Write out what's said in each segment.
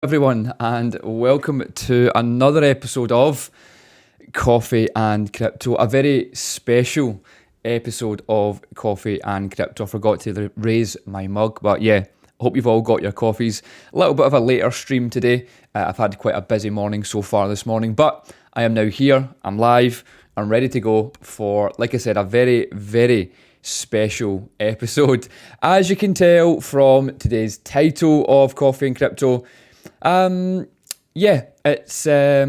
Everyone, and welcome to another episode of Coffee and Crypto, a very special episode of Coffee and Crypto. I forgot to raise my mug, but yeah, hope you've all got your coffees. A little bit of a later stream today. I've had quite a busy morning so far this morning, but I am now here, I'm live, I'm ready to go for, like I said, a very, very special episode. As you can tell from today's title of Coffee and Crypto, it's a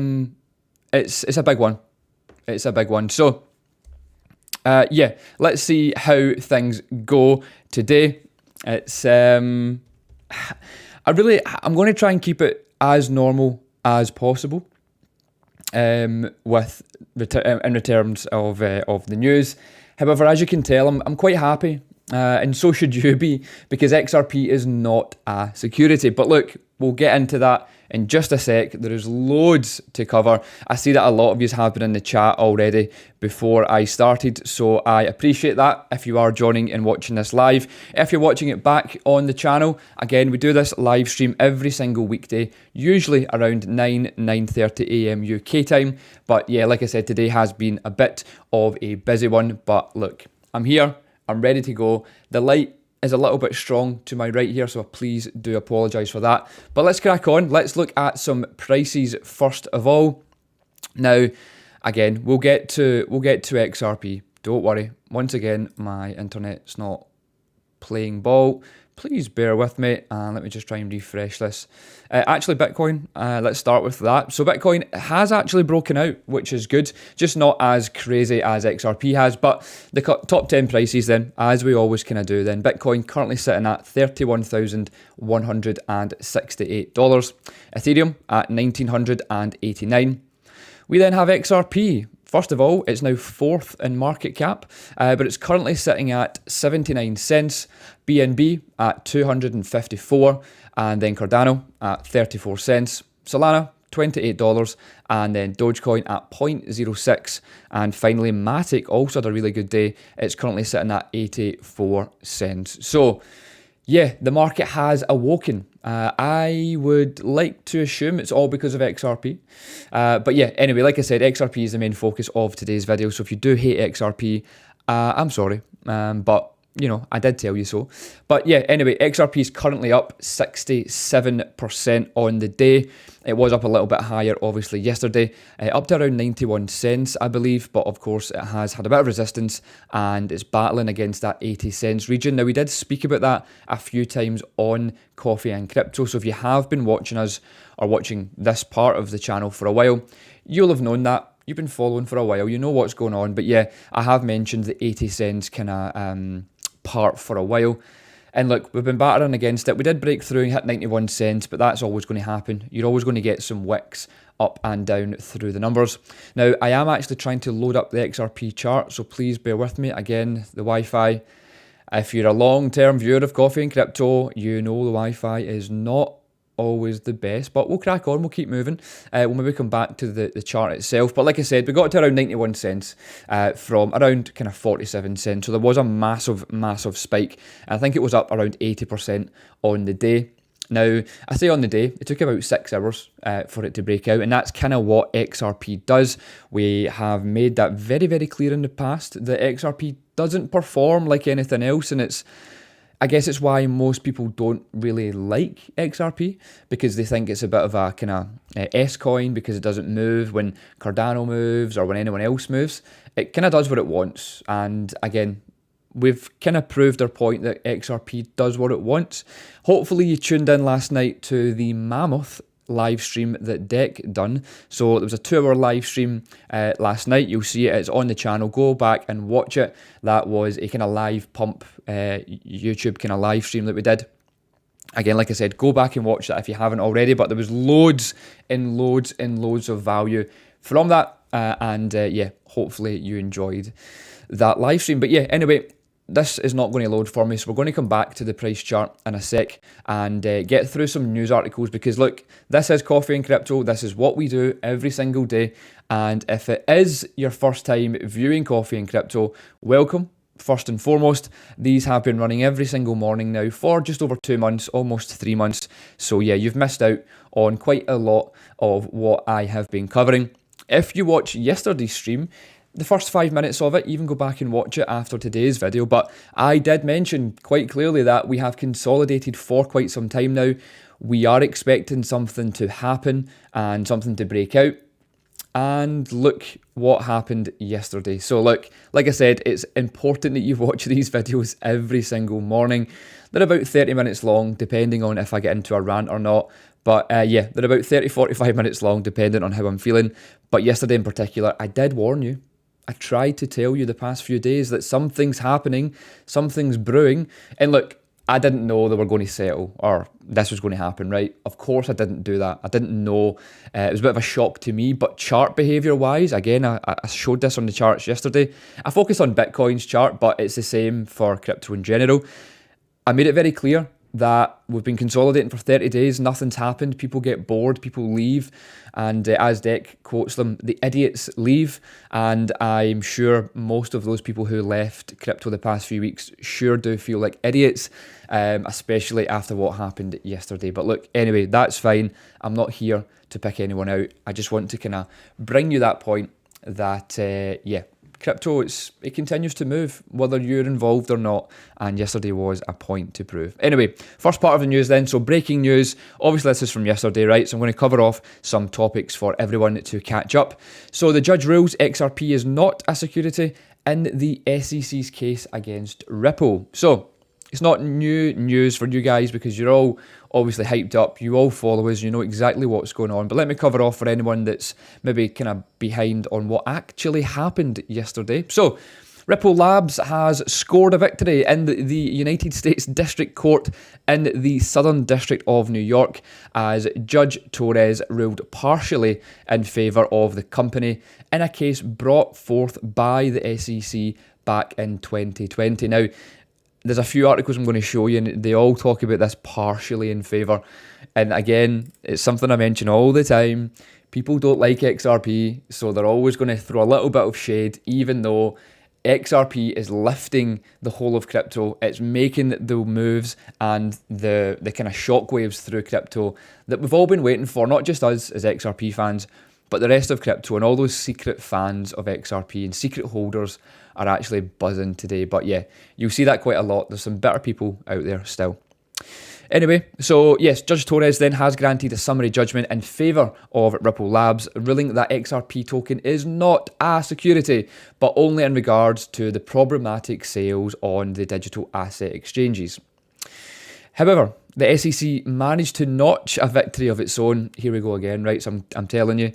big one. It's a big one. So, let's see how things go today. I'm going to try and keep it as normal as possible. In terms of the news. However, as you can tell, I'm quite happy, and so should you be, because XRP is not a security. But look, we'll get into that in just a sec. There is loads to cover. I see that a lot of you have been in the chat already before I started, so I appreciate that if you are joining and watching this live. If you're watching it back on the channel, again, we do this live stream every single weekday, usually around 9:30 a.m. UK time. But yeah, like I said, today has been a bit of a busy one, but look, I'm here, I'm ready to go. The light is a little bit strong to my right here, so please do apologise for that. But let's crack on. Let's look at some prices first of all. Now, again, we'll get to XRP. Don't worry. Once again, my internet's not playing ball. Please bear with me, and let me just try and refresh this. Actually, Bitcoin, let's start with that. So Bitcoin has actually broken out, which is good. Just not as crazy as XRP has, but the top 10 prices then, as we always kind of do then. Bitcoin currently sitting at $31,168. Ethereum at $1,989. We then have XRP. First of all, it's now fourth in market cap, but it's currently sitting at 79 cents. BNB at 254, and then Cardano at 34 cents. Solana, $28, and then Dogecoin at 0.06. And finally, Matic also had a really good day. It's currently sitting at 84 cents. So, yeah, the market has awoken. I would like to assume it's all because of XRP. But yeah, anyway, like I said, XRP is the main focus of today's video. So if you do hate XRP, I'm sorry. But, you know, I did tell you so. But yeah, anyway, XRP is currently up 67% on the day. It was up a little bit higher, obviously, yesterday, up to around 91 cents, I believe. But of course, it has had a bit of resistance and it's battling against that 80 cents region. Now, we did speak about that a few times on Coffee and Crypto. So if you have been watching us or watching this part of the channel for a while, you'll have known that. You've been following for a while. You know what's going on. But yeah, I have mentioned the 80 cents kind of part for a while. And look, we've been battering against it. We did break through and hit 91 cents, but that's always going to happen. You're always going to get some wicks up and down through the numbers. Now, I am actually trying to load up the XRP chart, so please bear with me. Again, the Wi-Fi. If you're a long-term viewer of Coffee and Crypto, you know the Wi-Fi is not always the best, but we'll crack on, we'll keep moving. We'll maybe come back to the chart itself, but like I said, we got to around 91 cents from around kind of 47 cents, so there was a massive spike. I think it was up around 80% on the day. Now, I say on the day, it took about 6 hours for it to break out, and that's kind of what XRP does. We have made that very, very clear in the past that XRP doesn't perform like anything else, and I guess it's why most people don't really like XRP, because they think it's a bit of a kind of S-coin because it doesn't move when Cardano moves or when anyone else moves. It kind of does what it wants. And again, we've kind of proved our point that XRP does what it wants. Hopefully you tuned in last night to the mammoth live stream that Deck done. So there was a 2-hour live stream last night. You'll see it, it's on the channel. Go back and watch it. That was a kind of live pump YouTube kind of live stream that we did. Again, like I said, go back and watch that if you haven't already, but there was loads and loads and loads of value from that, yeah, hopefully you enjoyed that live stream. But yeah, anyway, this is not going to load for me, so we're going to come back to the price chart in a sec and get through some news articles, because look, this is Coffee and Crypto. This is what we do every single day, and if it is your first time viewing Coffee and Crypto, welcome. First and foremost, these have been running every single morning now for just over 2 months, almost 3 months. So yeah, you've missed out on quite a lot of what I have been covering. If you watch yesterday's stream, the first 5 minutes of it, even go back and watch it after today's video, but I did mention quite clearly that we have consolidated for quite some time now. We are expecting something to happen and something to break out. And look what happened yesterday. So look, like I said, it's important that you watch these videos every single morning. They're about 30 minutes long, depending on if I get into a rant or not. But yeah, they're about 30-45 minutes long, depending on how I'm feeling. But yesterday in particular, I did warn you. I tried to tell you the past few days that something's happening, something's brewing. And look, I didn't know they were going to settle or this was going to happen, right? Of course I didn't do that. I didn't know. It was a bit of a shock to me, but chart behavior wise, again, I showed this on the charts yesterday. I focus on Bitcoin's chart, but it's the same for crypto in general. I made it very clear that we've been consolidating for 30 days, nothing's happened, people get bored, people leave, and as Deck quotes them, the idiots leave, and I'm sure most of those people who left crypto the past few weeks sure do feel like idiots, especially after what happened yesterday. But look, anyway, that's fine. I'm not here to pick anyone out. I just want to kind of bring you that point that, yeah, crypto, it continues to move, whether you're involved or not, and yesterday was a point to prove. Anyway, first part of the news then, so breaking news. Obviously this is from yesterday, right? So I'm going to cover off some topics for everyone to catch up. So the judge rules XRP is not a security in the SEC's case against Ripple. So it's not new news for you guys because you're all obviously hyped up. You all follow us. You know exactly what's going on. But let me cover off for anyone that's maybe kind of behind on what actually happened yesterday. So Ripple Labs has scored a victory in the United States District Court in the Southern District of New York as Judge Torres ruled partially in favour of the company in a case brought forth by the SEC back in 2020. Now, there's a few articles I'm going to show you, and they all talk about this partially in favour. And again, it's something I mention all the time. People don't like XRP, so they're always going to throw a little bit of shade, even though XRP is lifting the whole of crypto. It's making the moves and the kind of shockwaves through crypto that we've all been waiting for, not just us as XRP fans, but the rest of crypto and all those secret fans of XRP and secret holders are actually buzzing today. But yeah, you'll see that quite a lot. There's some better people out there still. Anyway, so yes, Judge Torres then has granted a summary judgment in favour of Ripple Labs, ruling that XRP token is not a security, but only in regards to the problematic sales on the digital asset exchanges. However, the SEC managed to notch a victory of its own. Here we go again, right? So I'm telling you,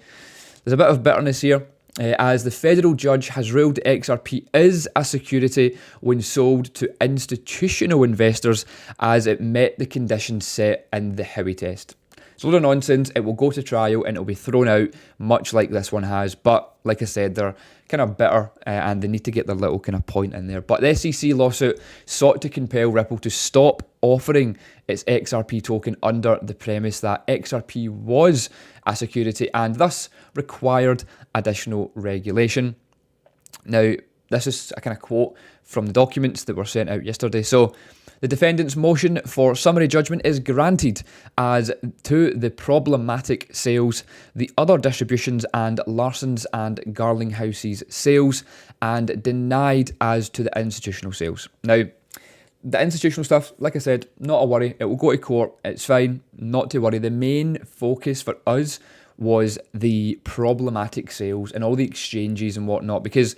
there's a bit of bitterness here. As the federal judge has ruled XRP is a security when sold to institutional investors as it met the conditions set in the Howey test. It's a load of nonsense. It will go to trial and it will be thrown out, much like this one has. But like I said, they're kind of bitter and they need to get their little kind of point in there. But the SEC lawsuit sought to compel Ripple to stop offering its XRP token under the premise that XRP was a security and thus required additional regulation. Now, this is a kind of quote from the documents that were sent out yesterday. So, the defendant's motion for summary judgment is granted as to the problematic sales, the other distributions and Larson's and Garlinghouse's sales, and denied as to the institutional sales. Now, the institutional stuff, like I said, not a worry. It will go to court. It's fine. Not to worry. The main focus for us was the problematic sales and all the exchanges and whatnot, because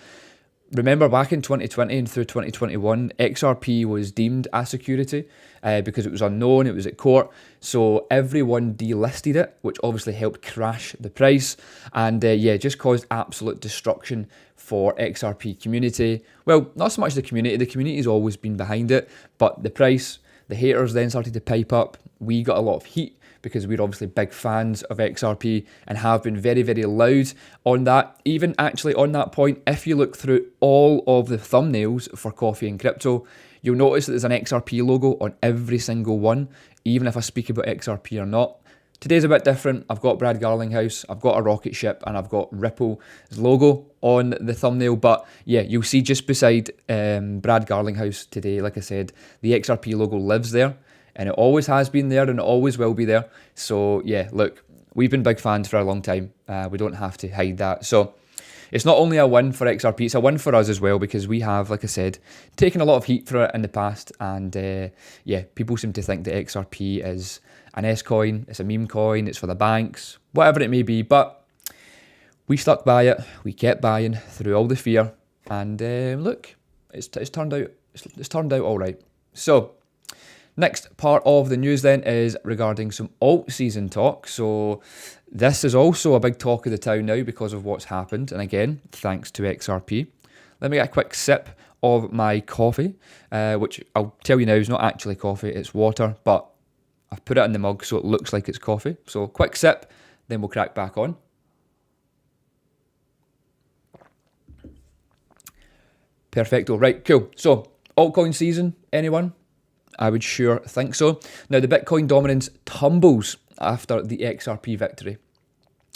remember, back in 2020 and through 2021, XRP was deemed a security because it was unknown, it was at court. So everyone delisted it, which obviously helped crash the price. And yeah, just caused absolute destruction for XRP community. Well, not so much the community's always been behind it, but the price, the haters then started to pipe up. We got a lot of heat because we're obviously big fans of XRP and have been very, very loud on that. Even actually on that point, if you look through all of the thumbnails for Coffee and Crypto, you'll notice that there's an XRP logo on every single one, even if I speak about XRP or not. Today's a bit different. I've got Brad Garlinghouse, I've got a rocket ship, and I've got Ripple's logo on the thumbnail. But yeah, you'll see just beside Brad Garlinghouse today, like I said, the XRP logo lives there, and it always has been there, and it always will be there. So yeah, look, we've been big fans for a long time. We don't have to hide that. So it's not only a win for XRP, it's a win for us as well, because we have, like I said, taken a lot of heat for it in the past. And yeah, people seem to think that XRP is an S coin, it's a meme coin, it's for the banks, whatever it may be. But we stuck by it, we kept buying through all the fear, and look, it's turned out all right. So next part of the news then is regarding some alt season talk. So this is also a big talk of the town now because of what's happened. And again, thanks to XRP. Let me get a quick sip of my coffee, which I'll tell you now is not actually coffee, it's water, but I've put it in the mug so it looks like it's coffee. So quick sip, then we'll crack back on. Perfecto. Right, cool. So altcoin season, anyone? I would sure think so. Now, the Bitcoin dominance tumbles after the XRP victory.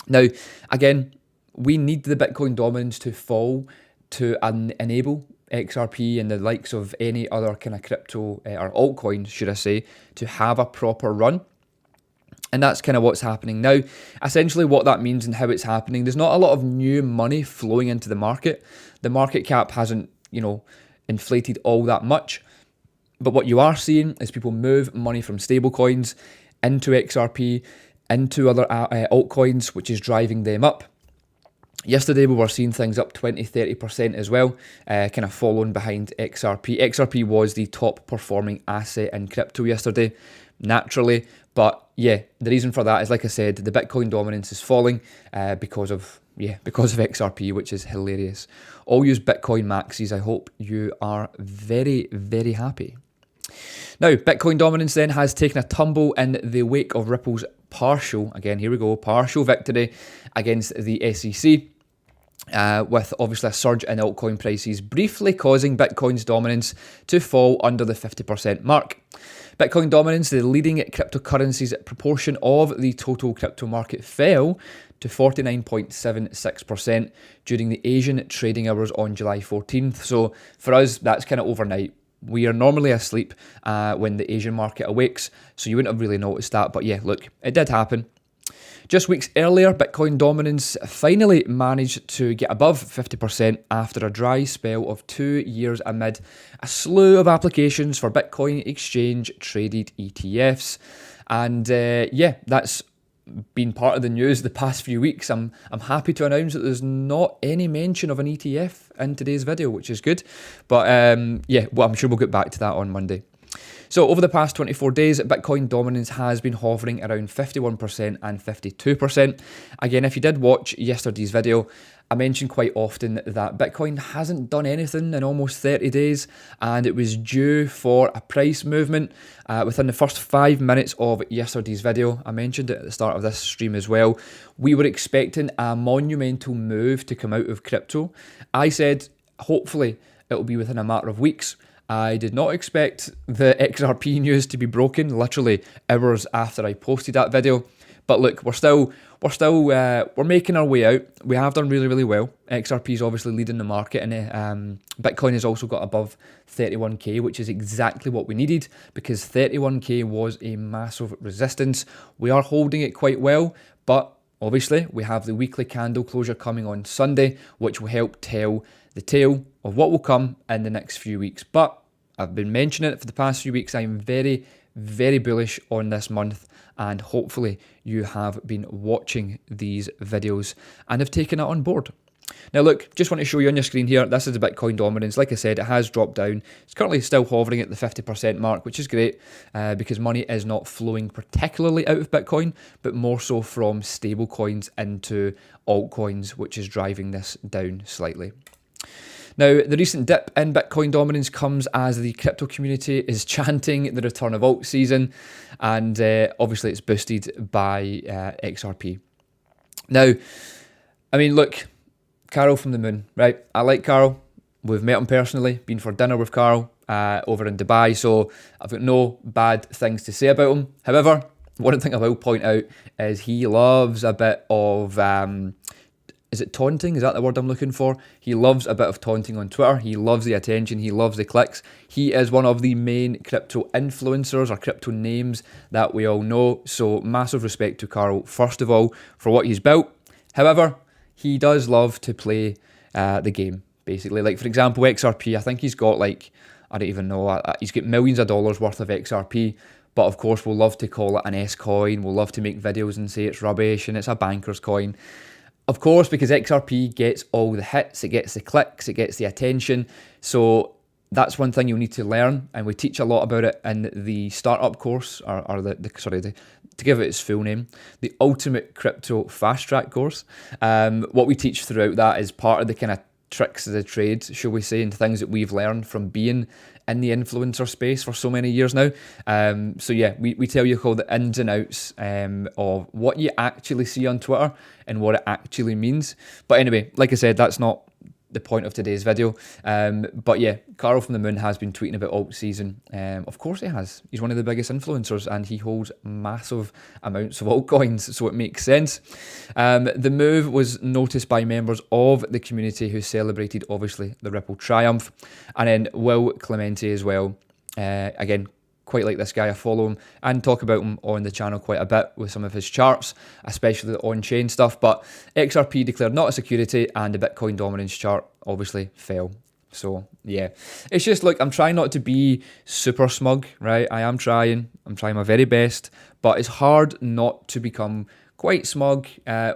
Now, again, we need the Bitcoin dominance to fall to enable XRP and the likes of any other kind of crypto, or altcoins, should I say, to have a proper run. And that's kind of what's happening now. Essentially what that means and how it's happening, there's not a lot of new money flowing into the market. The market cap hasn't, inflated all that much. But what you are seeing is people move money from stablecoins into XRP, into other altcoins, which is driving them up. Yesterday, we were seeing things up 20-30% as well, kind of following behind XRP. XRP was the top performing asset in crypto yesterday, naturally. But yeah, the reason for that is, like I said, the Bitcoin dominance is falling because of XRP, which is hilarious. All use Bitcoin maxis. I hope you are very, very happy. Now, Bitcoin dominance then has taken a tumble in the wake of Ripple's partial victory against the SEC, with obviously a surge in altcoin prices, briefly causing Bitcoin's dominance to fall under the 50% mark. Bitcoin dominance, the leading cryptocurrency's proportion of the total crypto market, fell to 49.76% during the Asian trading hours on July 14th. So for us, that's kind of overnight. We are normally asleep when the Asian market awakes, so you wouldn't have really noticed that. But yeah, look, it did happen. Just weeks earlier, Bitcoin dominance finally managed to get above 50% after a dry spell of 2 years amid a slew of applications for Bitcoin exchange traded ETFs. And yeah, that's been part of the news the past few weeks. I'm happy to announce that there's not any mention of an ETF in today's video, which is good. But yeah, well, I'm sure we'll get back to that on Monday. So over the past 24 days, Bitcoin dominance has been hovering around 51% and 52%. Again, if you did watch yesterday's video, I mentioned quite often that Bitcoin hasn't done anything in almost 30 days, and it was due for a price movement within the first 5 minutes of yesterday's video. I mentioned it at the start of this stream as well. We were expecting a monumental move to come out of crypto. I said, hopefully, it'll be within a matter of weeks. I did not expect the XRP news to be broken literally hours after I posted that video. But look, we're making our way out. We have done really, really well. XRP is obviously leading the market, and Bitcoin has also got above 31k, which is exactly what we needed, because 31k was a massive resistance. We are holding it quite well, but obviously we have the weekly candle closure coming on Sunday, which will help tell the tale of what will come in the next few weeks. But I've been mentioning it for the past few weeks. I'm very, very bullish on this month, and hopefully you have been watching these videos and have taken it on board. Now look, just want to show you on your screen here, this is the Bitcoin dominance. Like I said, it has dropped down. It's currently still hovering at the 50% mark, which is great because money is not flowing particularly out of Bitcoin, but more so from stable coins into altcoins, which is driving this down slightly. Now, the recent dip in Bitcoin dominance comes as the crypto community is chanting the return of alt season, and obviously it's boosted by XRP. Now, I mean, look, Carol from the moon, right? I like Carol. We've met him personally, been for dinner with Carl over in Dubai, so I've got no bad things to say about him. However, one thing I will point out is he loves a bit of, is it taunting? Is that the word I'm looking for? He loves a bit of taunting on Twitter. He loves the attention. He loves the clicks. He is one of the main crypto influencers or crypto names that we all know. So massive respect to Carl, first of all, for what he's built. However, he does love to play the game, basically. Like, for example, XRP, I think he's got like, I don't even know, he's got millions of dollars worth of XRP. But of course, we'll love to call it an S coin. We'll love to make videos and say it's rubbish and it's a banker's coin. Of course, because XRP gets all the hits, it gets the clicks, it gets the attention. So that's one thing you'll need to learn, and we teach a lot about it in the startup course, to give it its full name, the Ultimate Crypto Fast Track course. What we teach throughout that is part of the kind of tricks of the trade, shall we say, and things that we've learned from being in the influencer space for so many years now. So yeah, we tell you all the ins and outs of what you actually see on Twitter and what it actually means. But anyway, like I said, that's not the point of today's video. But yeah, Carl from the Moon has been tweeting about alt season. Of course he has. He's one of the biggest influencers and he holds massive amounts of altcoins, so it makes sense. The move was noticed by members of the community who celebrated, obviously, the Ripple triumph. And then Will Clemente as well. Again, quite like this guy. I follow him and talk about him on the channel quite a bit with some of his charts, especially the on-chain stuff. But XRP declared not a security and the Bitcoin dominance chart obviously fell. So yeah, it's just, look, I'm trying not to be super smug, right? I'm trying my very best, but it's hard not to become quite smug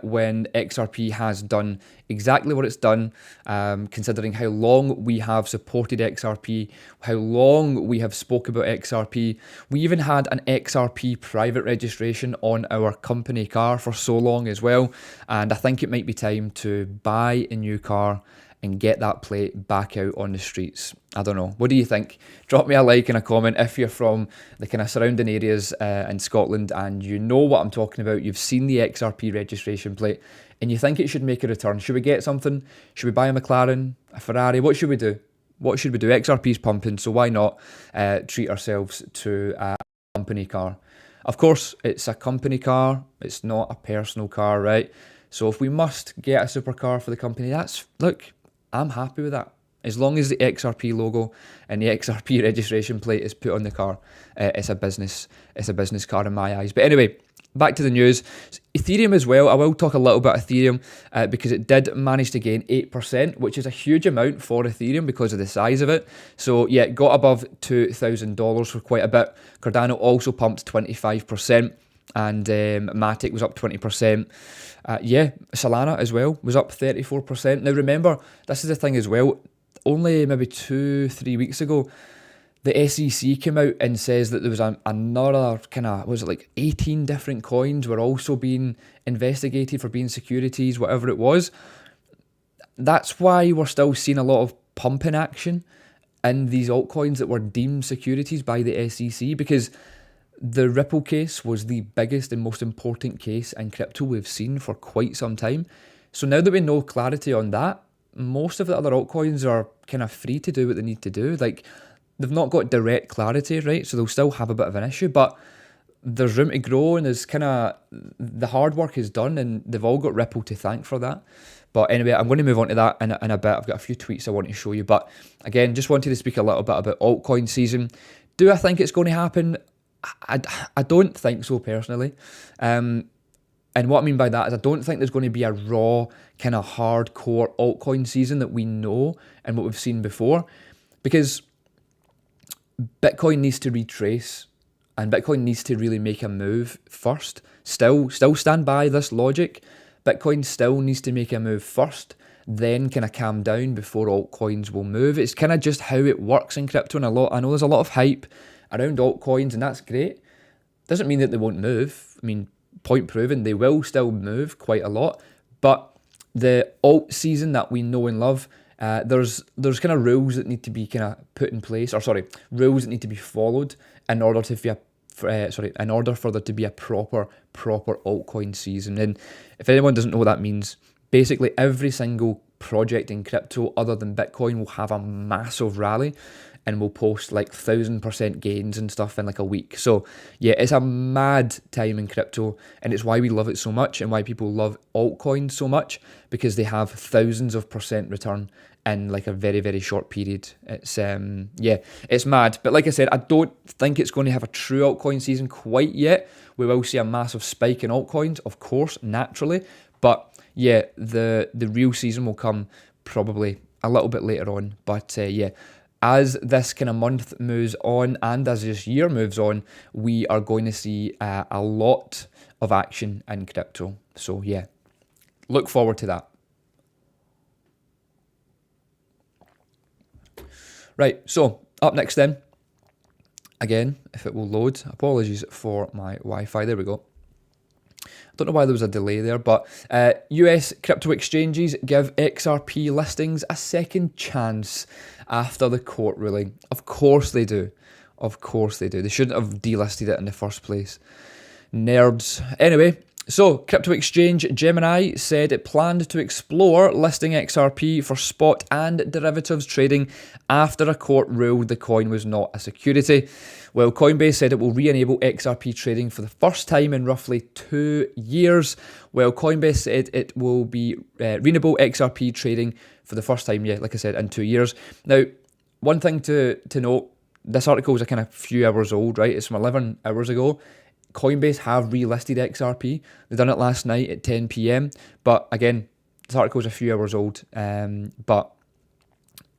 when XRP has done exactly what it's done, considering how long we have supported XRP, how long we have spoke about XRP. We even had an XRP private registration on our company car for so long as well, and I think it might be time to buy a new car and get that plate back out on the streets. I don't know. What do you think? Drop me a like and a comment if you're from the kind of surrounding areas in Scotland and you know what I'm talking about. You've seen the XRP registration plate and you think it should make a return. Should we get something? Should we buy a McLaren, a Ferrari? What should we do? What should we do? XRP's pumping, so why not treat ourselves to a company car? Of course, it's a company car. It's not a personal car, right? So if we must get a supercar for the company, look, I'm happy with that. As long as the XRP logo and the XRP registration plate is put on the car, it's a business car in my eyes. But anyway, back to the news. Ethereum as well. I will talk a little about Ethereum because it did manage to gain 8%, which is a huge amount for Ethereum because of the size of it. So yeah, it got above $2,000 for quite a bit. Cardano also pumped 25%. And Matic was up 20%. Yeah, Solana as well was up 34%. Now remember, this is the thing as well, only maybe 2-3 weeks ago, the SEC came out and says that there was another kind of, was it like 18 different coins were also being investigated for being securities, whatever it was. That's why we're still seeing a lot of pumping action in these altcoins that were deemed securities by the SEC, because the Ripple case was the biggest and most important case in crypto we've seen for quite some time. So now that we know clarity on that, most of the other altcoins are kind of free to do what they need to do. Like, they've not got direct clarity, right? So they'll still have a bit of an issue, but there's room to grow and there's kind of, the hard work is done and they've all got Ripple to thank for that. But anyway, I'm going to move on to that in a bit. I've got a few tweets I want to show you. But again, just wanted to speak a little bit about altcoin season. Do I think it's going to happen? I don't think so personally. And what I mean by that is I don't think there's going to be a raw kind of hardcore altcoin season that we know and what we've seen before, because Bitcoin needs to retrace and Bitcoin needs to really make a move first. Still stand by this logic. Bitcoin still needs to make a move first, then kind of calm down before altcoins will move. It's kind of just how it works in crypto, and I know there's a lot of hype around altcoins, and that's great. Doesn't mean that they won't move. I mean, point proven, they will still move quite a lot. But the alt season that we know and love, there's kind of rules that need to be kind of put in place, rules that need to be followed in order to be in order for there to be a proper altcoin season. And if anyone doesn't know what that means, basically every single project in crypto other than Bitcoin will have a massive rally. and will post like 1000% gains and stuff in like a week. So yeah, it's a mad time in crypto, and it's why we love it so much and why people love altcoins so much, because they have thousands of percent return in like a very, very short period. It's yeah, it's mad. But like I said, I don't think it's going to have a true altcoin season quite yet. We will see a massive spike in altcoins, of course, naturally. But yeah, the real season will come probably a little bit later on. But yeah, as this kind of month moves on and as this year moves on, we are going to see a lot of action in crypto. So yeah, look forward to that. Right, so up next then, again, if it will load, apologies for my Wi-Fi, there we go. I don't know why there was a delay there, but US crypto exchanges give XRP listings a second chance after the court ruling. Of course they do. Of course they do. They shouldn't have delisted it in the first place. Nerds. Anyway, so crypto exchange Gemini said it planned to explore listing XRP for spot and derivatives trading after a court ruled the coin was not a security. Well, Coinbase said it will re-enable XRP trading for the first time in roughly 2 years. Well, Coinbase said it will be re-enable XRP trading for the first time, yeah, like I said, in 2 years. Now, one thing to note, this article is a kind of few hours old, right? It's from 11 hours ago. Coinbase have relisted XRP. They done it last night at 10 p.m. But again, this article is a few hours old. But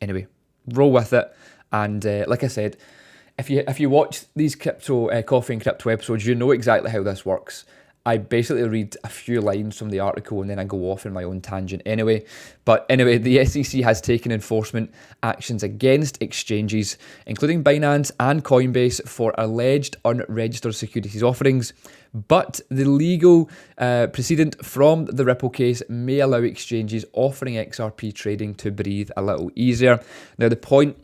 anyway, roll with it. And like I said, if you watch these crypto coffee and crypto episodes, you know exactly how this works. I basically read a few lines from the article and then I go off in my own tangent anyway. But anyway, the SEC has taken enforcement actions against exchanges, including Binance and Coinbase, for alleged unregistered securities offerings. But the legal precedent from the Ripple case may allow exchanges offering XRP trading to breathe a little easier. Now, the point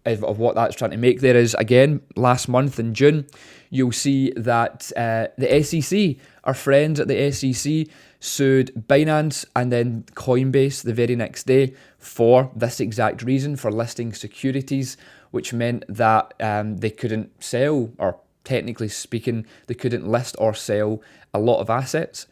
of what that's trying to make there is, again, last month in June, you'll see that the SEC, our friends at the SEC, sued Binance and then Coinbase the very next day for this exact reason, for listing securities, which meant that they couldn't sell, or technically speaking, they couldn't list or sell a lot of assets.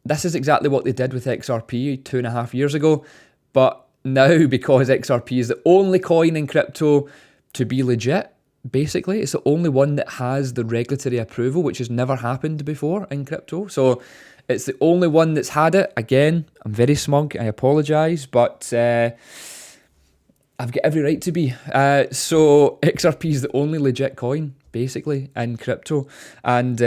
This is exactly what they did with XRP 2.5 years ago, but now, because XRP is the only coin in crypto to be legit, basically, it's the only one that has the regulatory approval, which has never happened before in crypto. So it's the only one that's had it. Again, I'm very smug, I apologise, but I've got every right to be. So XRP is the only legit coin, basically, in crypto. And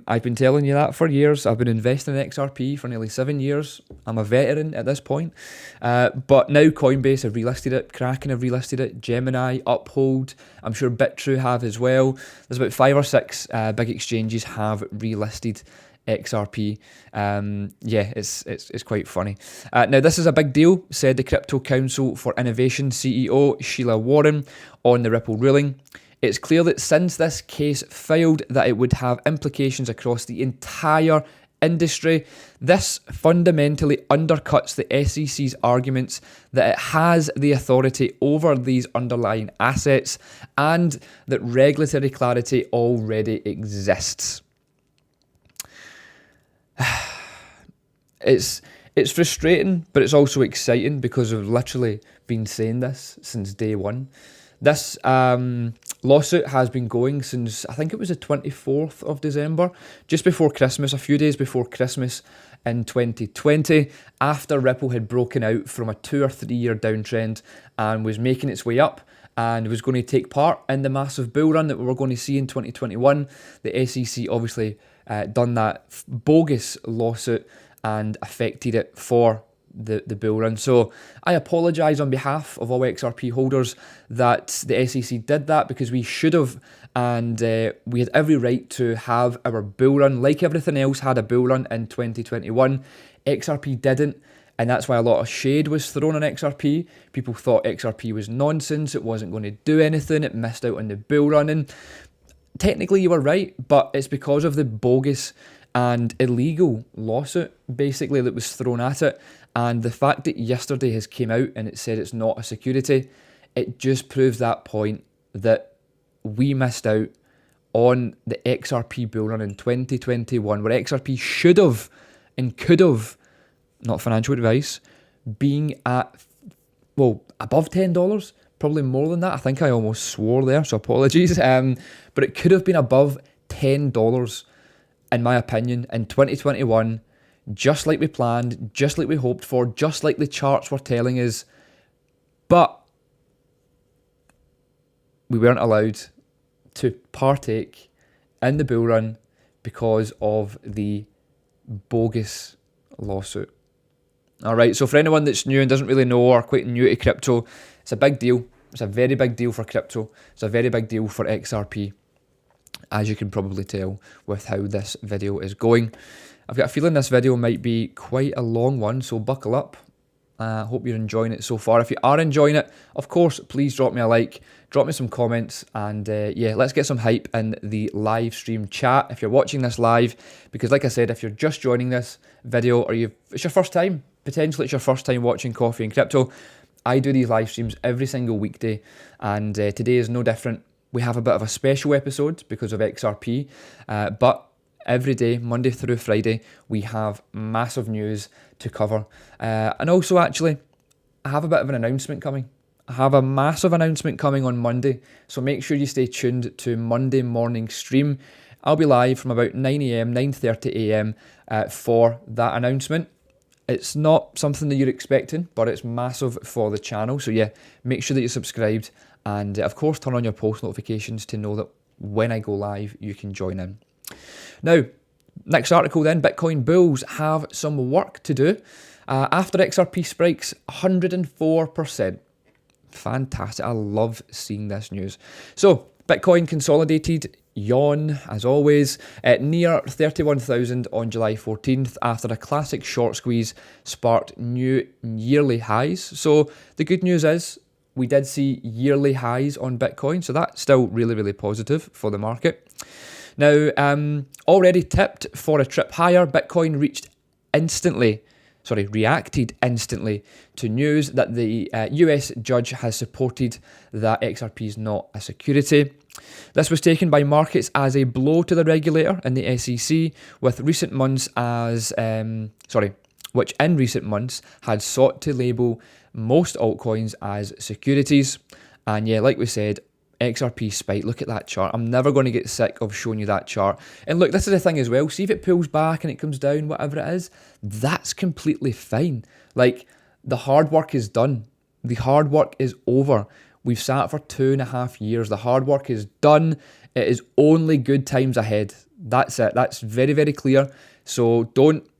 I've been telling you that for years. I've been investing in XRP for nearly 7 years. I'm a veteran at this point. But now Coinbase have relisted it. Kraken have relisted it. Gemini, Uphold. I'm sure BitTrue have as well. There's about 5 or 6 big exchanges have relisted XRP. Yeah, it's quite funny. Now, this is a big deal, said the Crypto Council for Innovation CEO Sheila Warren on the Ripple ruling. It's clear that since this case filed, that it would have implications across the entire industry. This fundamentally undercuts the SEC's arguments that it has the authority over these underlying assets and that regulatory clarity already exists. It's frustrating, but it's also exciting because I've literally been saying this since day one. This lawsuit has been going since, I think it was the 24th of December, just before Christmas, a few days before Christmas in 2020, after Ripple had broken out from a 2 or 3 year downtrend and was making its way up and was going to take part in the massive bull run that we were going to see in 2021. The SEC obviously done that bogus lawsuit and affected it for the bull run. So I apologise on behalf of all XRP holders that the SEC did that, because we should have, and we had every right to have our bull run like everything else had a bull run in 2021. XRP didn't, and that's why a lot of shade was thrown on XRP. People thought XRP was nonsense, it wasn't going to do anything, it missed out on the bull run, and technically you were right, but it's because of the bogus and illegal lawsuit basically that was thrown at it. And the fact that yesterday has came out and it said it's not a security it just proves that point that we missed out on the XRP bull run in 2021, where XRP should have and could have, not financial advice, being at, well, above $10, probably more than that. I think I almost swore there, so apologies. But it could have been above $10, in my opinion, in 2021, just like we planned, just like we hoped for, just like the charts were telling us. But we weren't allowed to partake in the bull run because of the bogus lawsuit. All right, so for anyone that's new and doesn't really know or quite new to crypto, it's a big deal. It's a very big deal for crypto. It's a very big deal for XRP, as you can probably tell with how this video is going. I've got a feeling this video might be quite a long one, so buckle up. Hope you're enjoying it so far. If you are enjoying it, of course, please drop me a like, drop me some comments, and yeah, let's get some hype in the live stream chat if you're watching this live, because like I said, if you're just joining this video or it's your first time, potentially it's your first time watching Coffee and Crypto, I do these live streams every single weekday, and today is no different. We have a bit of a special episode because of XRP, but every day, Monday through Friday, we have massive news to cover. And also, actually, I have a bit of an announcement coming. I have a massive announcement coming on Monday, so make sure you stay tuned to Monday morning stream. I'll be live from about 9 a.m, 9:30 a.m. For that announcement. It's not something that you're expecting, but it's massive for the channel. So yeah, make sure that you're subscribed, and of course, turn on your post notifications to know that when I go live, you can join in. Now, next article then, Bitcoin bulls have some work to do after XRP spikes 104%. Fantastic. I love seeing this news. So, Bitcoin consolidated, yawn, as always, at near 31,000 on July 14th after a classic short squeeze sparked new yearly highs. So, the good news is we did see yearly highs on Bitcoin, so that's still really, really positive for the market. Now, already tipped for a trip higher, Bitcoin reacted instantly to news that the US judge has supported that XRP is not a security. This was taken by markets as a blow to the regulator and the SEC, which in recent months had sought to label most altcoins as securities. And yeah, like we said, XRP spike, look at that chart. I'm never going to get sick of showing you that chart. And look, this is the thing as well. See if it pulls back and it comes down, whatever it is, that's completely fine. Like, the hard work is done. The hard work is over. We've sat for 2.5 years. The hard work is done. It is only good times ahead. That's it. That's very, very clear. So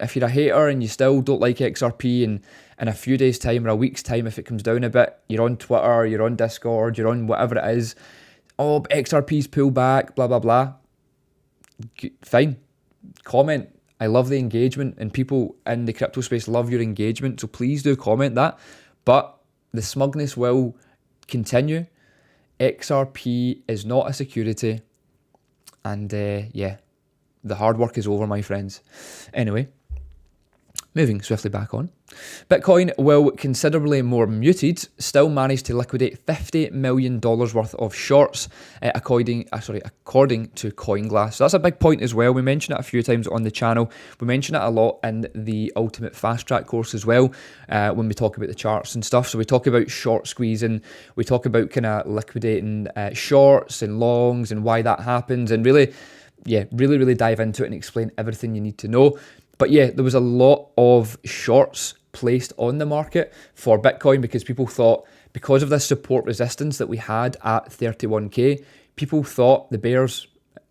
if you're a hater and you still don't like XRP, and in a few days' time or a week's time, if it comes down a bit, you're on Twitter, you're on Discord, you're on whatever it is, oh, XRP's pull back, blah, blah, blah. Fine. Comment. I love the engagement, and people in the crypto space love your engagement, so please do comment that. But the smugness will continue. XRP is not a security, and yeah, the hard work is over, my friends. Anyway, moving swiftly back on. Bitcoin, while considerably more muted, still managed to liquidate $50 million worth of shorts, according to CoinGlass. So that's a big point as well. We mention it a few times on the channel. We mention it a lot in the Ultimate Fast Track course as well, when we talk about the charts and stuff. So we talk about short squeezing, we talk about kind of liquidating shorts and longs and why that happens, and really dive into it and explain everything you need to know. But yeah, there was a lot of shorts placed on the market for Bitcoin because people thought, because of this support resistance that we had at 31k, the bears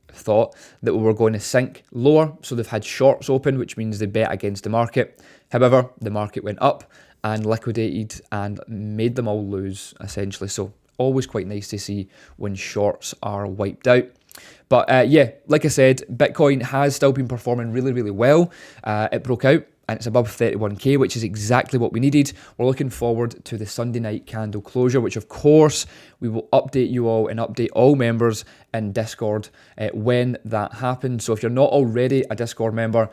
thought that we were going to sink lower. So they've had shorts open, which means they bet against the market. However, the market went up and liquidated and made them all lose, essentially. So always quite nice to see when shorts are wiped out. But yeah, like I said, Bitcoin has still been performing really, really well. It broke out and it's above 31k, which is exactly what we needed. We're looking forward to the Sunday night candle closure, which of course we will update you all and update all members in Discord when that happens. So if you're not already a Discord member,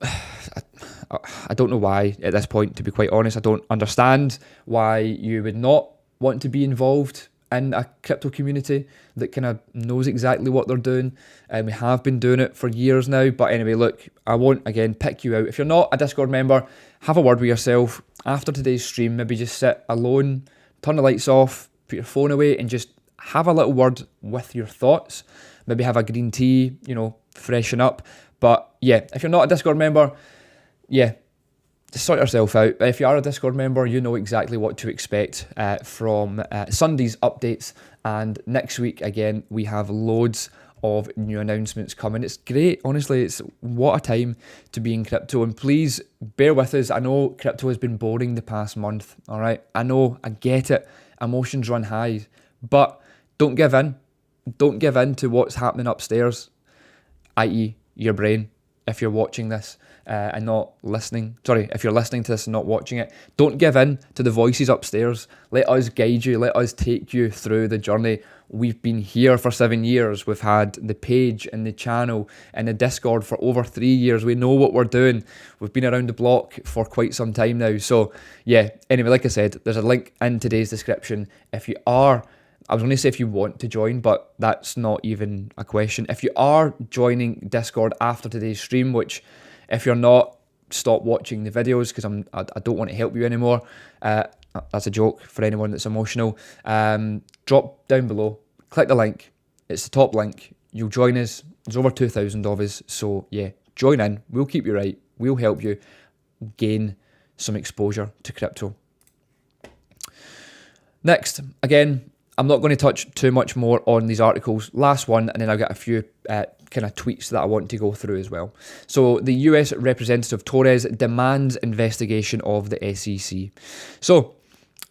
I don't know why at this point, to be quite honest. I don't understand why you would not want to be involved in a crypto community that kind of knows exactly what they're doing, and we have been doing it for years now. But anyway, look, I won't again pick you out. If you're not a Discord member, have a word with yourself after today's stream. Maybe just sit alone, turn the lights off, put your phone away, and just have a little word with your thoughts. Maybe have a green tea, freshen up. But yeah, if you're not a Discord member, yeah, just sort yourself out. But if you are a Discord member, you know exactly what to expect from Sunday's updates. And next week, again, we have loads of new announcements coming. It's great, honestly. It's what a time to be in crypto. And please bear with us. I know crypto has been boring the past month, all right? I know, I get it. Emotions run high. But don't give in. Don't give in to what's happening upstairs, i.e. your brain, if you're watching this. And not listening. Sorry, if you're listening to this and not watching it, don't give in to the voices upstairs. Let us guide you. Let us take you through the journey. We've been here for 7 years. We've had the page and the channel and the Discord for over 3 years. We know what we're doing. We've been around the block for quite some time now. So yeah, anyway, like I said, there's a link in today's description. If you are, I was going to say if you want to join, but that's not even a question. If you are joining Discord after today's stream, which if you're not, stop watching the videos because I don't want to help you anymore. That's a joke for anyone that's emotional. Drop down below, click the link. It's the top link. You'll join us. There's over 2,000 of us. So yeah, join in. We'll keep you right. We'll help you gain some exposure to crypto. Next, again, I'm not going to touch too much more on these articles. Last one, and then I'll get a few kind of tweets that I want to go through as well. So the US Representative Torres demands investigation of the SEC. So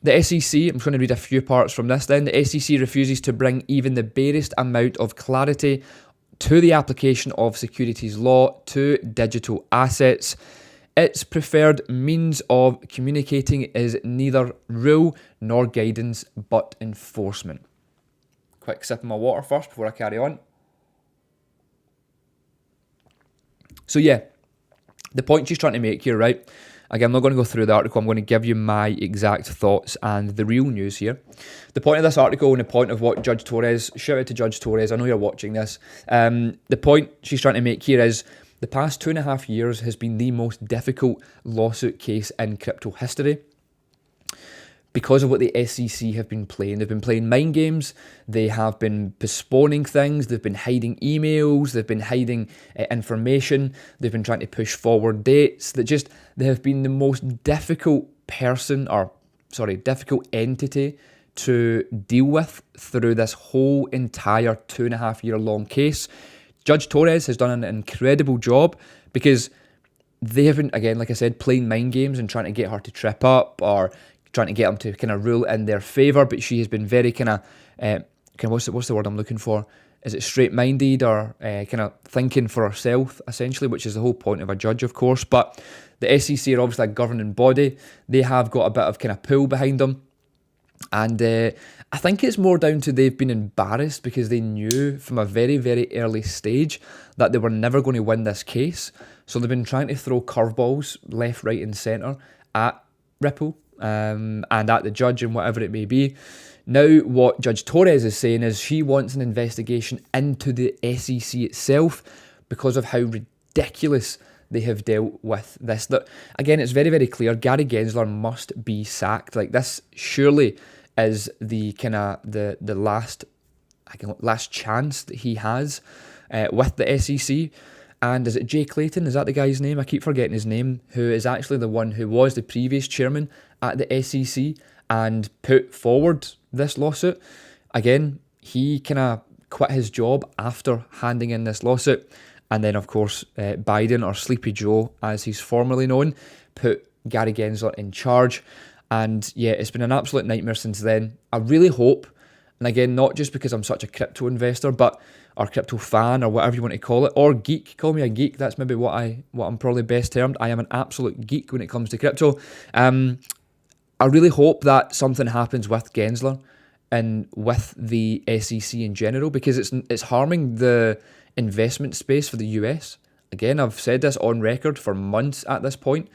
the SEC, I'm just going to read a few parts from this then. The SEC refuses to bring even the barest amount of clarity to the application of securities law to digital assets. Its preferred means of communicating is neither rule nor guidance, but enforcement. Quick sip of my water first before I carry on. So yeah, the point she's trying to make here, right? Again, I'm not going to go through the article. I'm going to give you my exact thoughts and the real news here. The point of this article and the point of what Judge Torres, shout out to Judge Torres, I know you're watching this. The point she's trying to make here is the past 2.5 years has been the most difficult lawsuit case in crypto history because of what the SEC have been playing. They've been playing mind games. They have been postponing things. They've been hiding emails. They've been hiding information. They've been trying to push forward dates. They have been the most difficult difficult entity to deal with through this whole entire 2.5 year long case. Judge Torres has done an incredible job because they have been, again, like I said, playing mind games and trying to get her to trip up or trying to get them to kind of rule in their favour. But she has been very kind of what's the word I'm looking for? Is it straight-minded or kind of thinking for herself, essentially, which is the whole point of a judge, of course. But the SEC are obviously a governing body. They have got a bit of kind of pull behind them. And I think it's more down to they've been embarrassed because they knew from a very, very early stage that they were never going to win this case. So they've been trying to throw curveballs left, right and centre at Ripple and at the judge and whatever it may be. Now what Judge Torres is saying is she wants an investigation into the SEC itself because of how ridiculous they have dealt with this. That, again, it's very, very clear. Gary Gensler must be sacked. Like, this surely is the kind of the last chance that he has with the SEC. And is it Jay Clayton? Is that the guy's name? I keep forgetting his name. Who is actually the one who was the previous chairman at the SEC and put forward this lawsuit. Again, he kind of quit his job after handing in this lawsuit. And then, of course, Biden, or Sleepy Joe, as he's formerly known, put Gary Gensler in charge. And yeah, it's been an absolute nightmare since then. I really hope, and again, not just because I'm such a crypto investor, but or crypto fan, or whatever you want to call it, or geek. Call me a geek. That's maybe what I'm probably best termed. I am an absolute geek when it comes to crypto. I really hope that something happens with Gensler and with the SEC in general, because it's harming the investment space for the US. Again, I've said this on record for months at this point.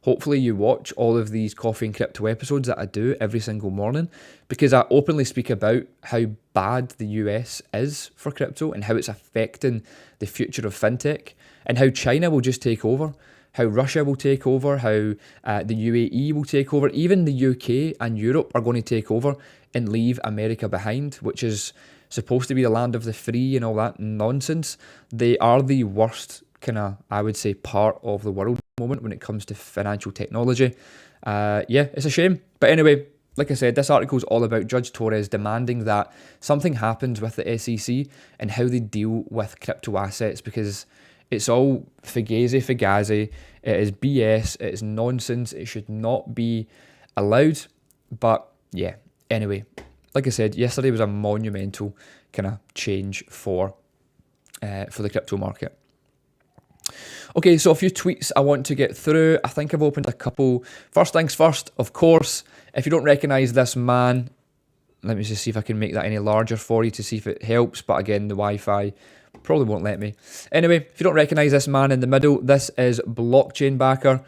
hopefully you watch all of these Coffee and Crypto episodes that I do every single morning, because I openly speak about how bad the US is for crypto and how it's affecting the future of fintech, and how China will just take over, how Russia will take over, how the UAE will take over, even the UK and Europe are going to take over and leave America behind, which is supposed to be the land of the free and all that nonsense. They are the worst kind of, I would say, part of the world at the moment when it comes to financial technology. Yeah, it's a shame. But anyway, like I said, this article is all about Judge Torres demanding that something happens with the SEC and how they deal with crypto assets, because it's all fugazi. It is BS. It is nonsense. It should not be allowed. But yeah, anyway, like I said, yesterday was a monumental kind of change for the crypto market. Okay, so a few tweets I want to get through. I think I've opened a couple. First things first, of course, if you don't recognize this man, let me just see if I can make that any larger for you to see if it helps. But again, the Wi-Fi probably won't let me. Anyway, if you don't recognize this man in the middle, this is blockchain backer.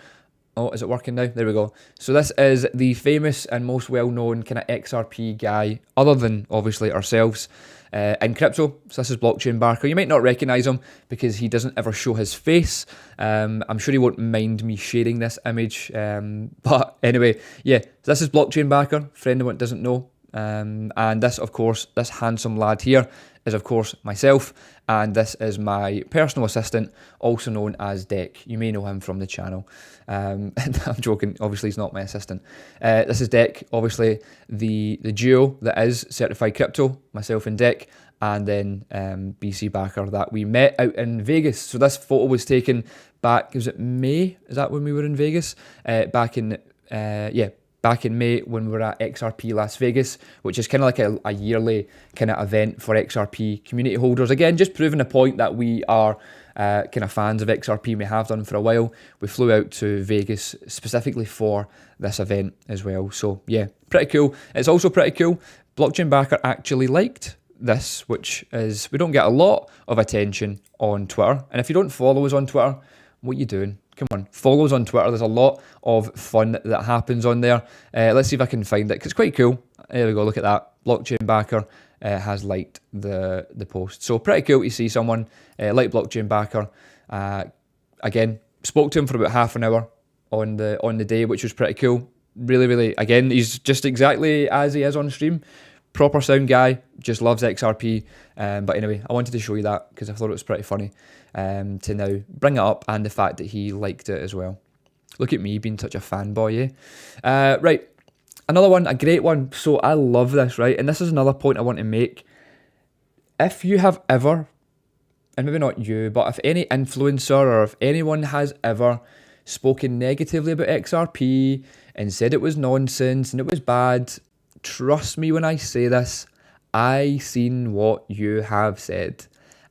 Oh, is it working now? There we go. So this is the famous and most well-known kind of XRP guy, other than obviously ourselves, in crypto. So this is blockchain backer. You might not recognize him because he doesn't ever show his face. I'm sure he won't mind me sharing this image. But anyway, yeah, so this is blockchain backer, for anyone that doesn't know. And this, of course, this handsome lad here is, of course, myself, and this is my personal assistant, also known as Deck. You may know him from the channel. I'm joking, obviously he's not my assistant. This is Deck, obviously the duo that is Certified Crypto, myself and Deck, and then BC Backer that we met out in Vegas. So this photo was taken back, was it May? Is that when we were in Vegas? Back in May when we were at XRP Las Vegas, which is kind of like a yearly kind of event for XRP community holders. Again, just proving a point that we are kind of fans of XRP. We have done for a while. We flew out to Vegas specifically for this event as well. So yeah, pretty cool. It's also pretty cool. Blockchain Backer actually liked this, which is, we don't get a lot of attention on Twitter. And if you don't follow us on Twitter, what are you doing? Come on, follow us on Twitter. There's a lot of fun that happens on there. Let's see if I can find it, because it's quite cool. There we go, look at that. Blockchain Backer has liked the post. So pretty cool to see someone like Blockchain Backer. Again, spoke to him for about half an hour on the day, which was pretty cool. Really, again, he's just exactly as he is on stream. Proper sound guy, just loves XRP. But anyway, I wanted to show you that because I thought it was pretty funny to now bring it up, and the fact that he liked it as well. Look at me being such a fanboy, eh? Right, another one, a great one. So I love this, right? And this is another point I want to make. If you have ever, and maybe not you, but if any influencer or if anyone has ever spoken negatively about XRP and said it was nonsense and it was bad, trust me when I say this, I seen what you have said.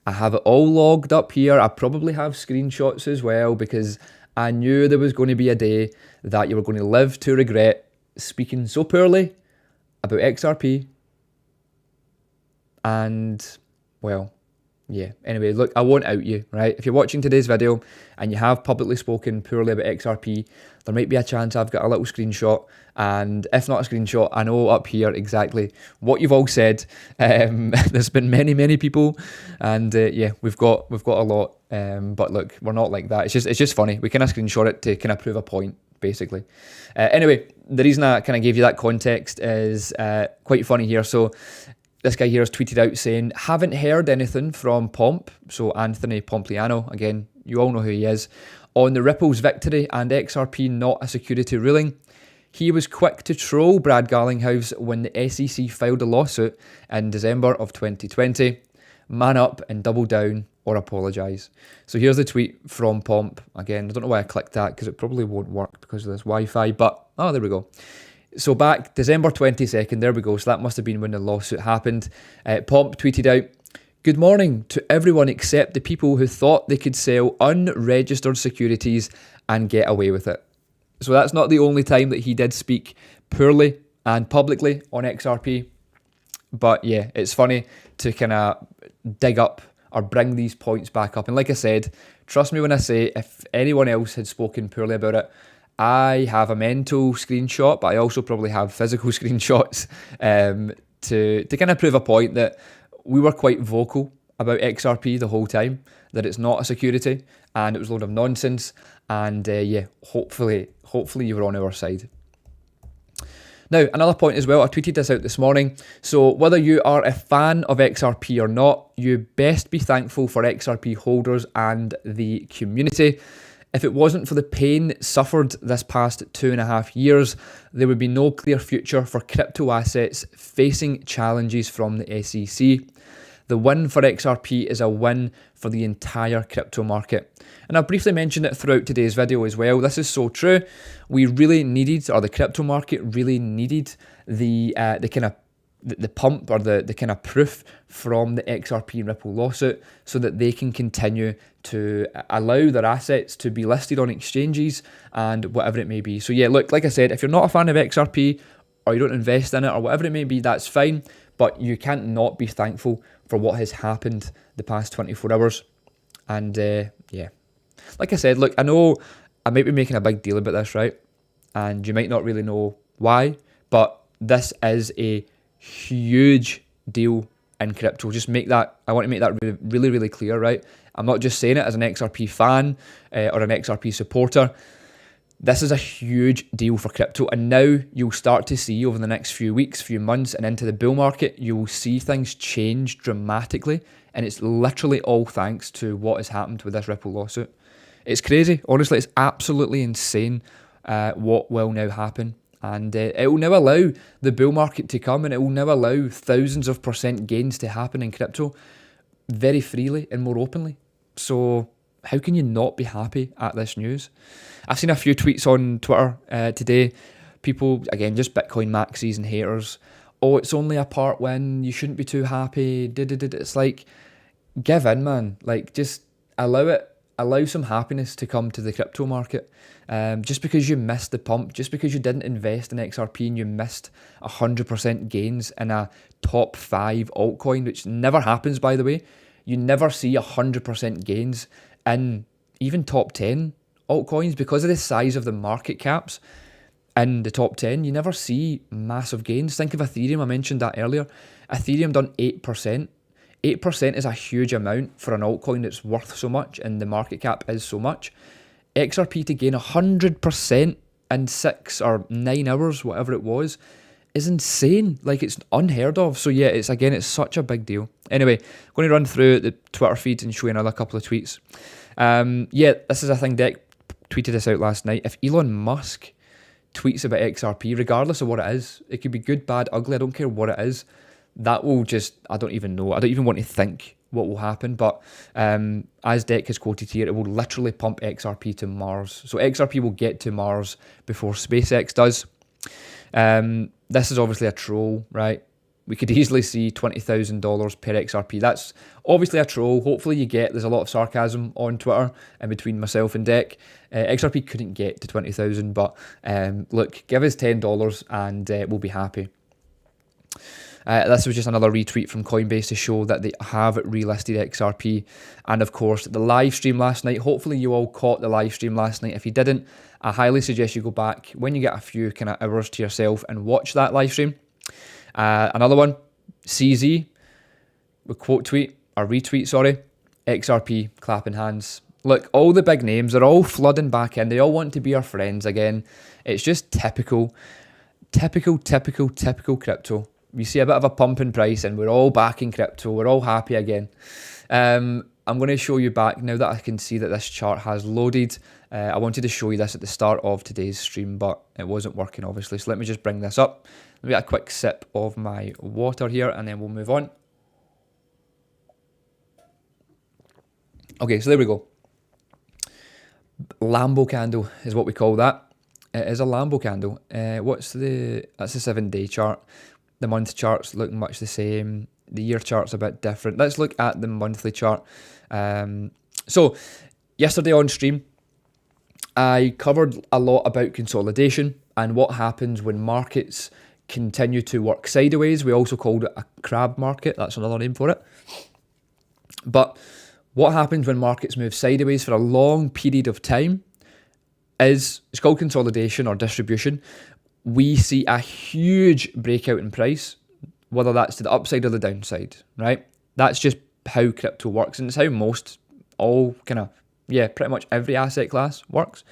I have it all logged up here. I probably have screenshots as well, because I knew there was going to be a day that you were going to live to regret speaking so poorly about XRP. And, well, yeah. Anyway, look, I won't out you, right? If you're watching today's video and you have publicly spoken poorly about XRP, there might be a chance I've got a little screenshot. And if not a screenshot, I know up here exactly what you've all said. There's been many people, and yeah, we've got a lot. But look, we're not like that. It's just funny. We kind of screenshot it to kind of prove a point, basically. Anyway, the reason I kind of gave you that context is quite funny here. So this guy here has tweeted out saying, haven't heard anything from Pomp, so Anthony Pompliano, again, you all know who he is, on the Ripple's victory and XRP not a security ruling. He was quick to troll Brad Garlinghouse when the SEC filed a lawsuit in December of 2020. Man up and double down or apologise. So here's the tweet from Pomp. Again, I don't know why I clicked that, because it probably won't work because of this Wi-Fi, but, oh, there we go. So back December 22nd, there we go. So that must have been when the lawsuit happened. Pomp tweeted out, "Good morning to everyone except the people who thought they could sell unregistered securities and get away with it." So that's not the only time that he did speak poorly and publicly on XRP. But yeah, it's funny to kind of dig up or bring these points back up. And like I said, trust me when I say, if anyone else had spoken poorly about it, I have a mental screenshot, but I also probably have physical screenshots to kind of prove a point that we were quite vocal about XRP the whole time, that it's not a security and it was a load of nonsense. And yeah, hopefully you were on our side. Now, another point as well, I tweeted this out this morning. So whether you are a fan of XRP or not, you best be thankful for XRP holders and the community. If it wasn't for the pain suffered this past 2.5 years, there would be no clear future for crypto assets facing challenges from the SEC. The win for XRP is a win for the entire crypto market. And I briefly mentioned it throughout today's video as well. This is so true. We really needed, or the crypto market really needed the kind of the pump or the kind of proof from the XRP Ripple lawsuit so that they can continue to allow their assets to be listed on exchanges and whatever it may be. So yeah, look, like I said, if you're not a fan of XRP or you don't invest in it or whatever it may be, that's fine. But you can't not be thankful for what has happened the past 24 hours. And yeah, like I said, look, I know I might be making a big deal about this, right? And you might not really know why, but this is a huge deal in crypto. I want to make that really, really clear, right? I'm not just saying it as an XRP fan or an XRP supporter. This is a huge deal for crypto, and now you'll start to see over the next few weeks, few months, and into the bull market, you will see things change dramatically, and it's literally all thanks to what has happened with this Ripple lawsuit. It's crazy, honestly, it's absolutely insane what will now happen, and it will now allow the bull market to come, and it will now allow thousands of % gains to happen in crypto very freely and more openly. So how can you not be happy at this news? I've seen a few tweets on Twitter today. People, again, just Bitcoin maxis and haters. Oh, it's only a part win. You shouldn't be too happy. It's like, give in, man. Like, just allow it. Allow some happiness to come to the crypto market. Just because you missed the pump, just because you didn't invest in XRP and you missed 100% gains in a top 5 altcoin, which never happens, by the way. You never see 100% gains in even top 10 altcoins because of the size of the market caps in the top 10. You never see massive gains. Think of Ethereum. I mentioned that earlier. Ethereum done 8%. 8% is a huge amount for an altcoin that's worth so much and the market cap is so much. XRP to gain 100% in 6 or 9 hours, whatever it was, is insane. Like, it's unheard of. So yeah, it's such a big deal. Anyway, I'm going to run through the Twitter feed and show you another couple of tweets. Yeah, this is a thing. Deck tweeted this out last night. If Elon Musk tweets about XRP, regardless of what it is, it could be good, bad, ugly, I don't care what it is, that will just, I don't even know. I don't even want to think what will happen. But as Deck has quoted here, it will literally pump XRP to Mars. So XRP will get to Mars before SpaceX does. This is obviously a troll, right? We could easily see $20,000 per XRP. That's obviously a troll. Hopefully there's a lot of sarcasm on Twitter in between myself and Deck. XRP couldn't get to 20,000, but look, give us $10 and we'll be happy. This was just another retweet from Coinbase to show that they have relisted XRP. And of course, the live stream last night. Hopefully you all caught the live stream last night. If you didn't, I highly suggest you go back when you get a few kind of hours to yourself and watch that live stream. Another one, CZ, with retweet, XRP, clapping hands. Look, all the big names are all flooding back in. They all want to be our friends again. It's just typical crypto. We see a bit of a pump in price and we're all back in crypto. We're all happy again. I'm going to show you back now that I can see that this chart has loaded. I wanted to show you this at the start of today's stream, but it wasn't working obviously. So let me just bring this up. Let me get a quick sip of my water here and then we'll move on. Okay, so there we go. Lambo candle is what we call that. It is a Lambo candle. That's the 7-day chart. The month charts look much the same. The year chart's a bit different. Let's look at the monthly chart. So yesterday on stream, I covered a lot about consolidation and what happens when markets continue to work sideways. We also called it a crab market. That's another name for it. But what happens when markets move sideways for a long period of time? is, it's called consolidation or distribution. We see a huge breakout in price, whether that's to the upside or the downside, right? That's just how crypto works, and it's how most, pretty much every asset class works.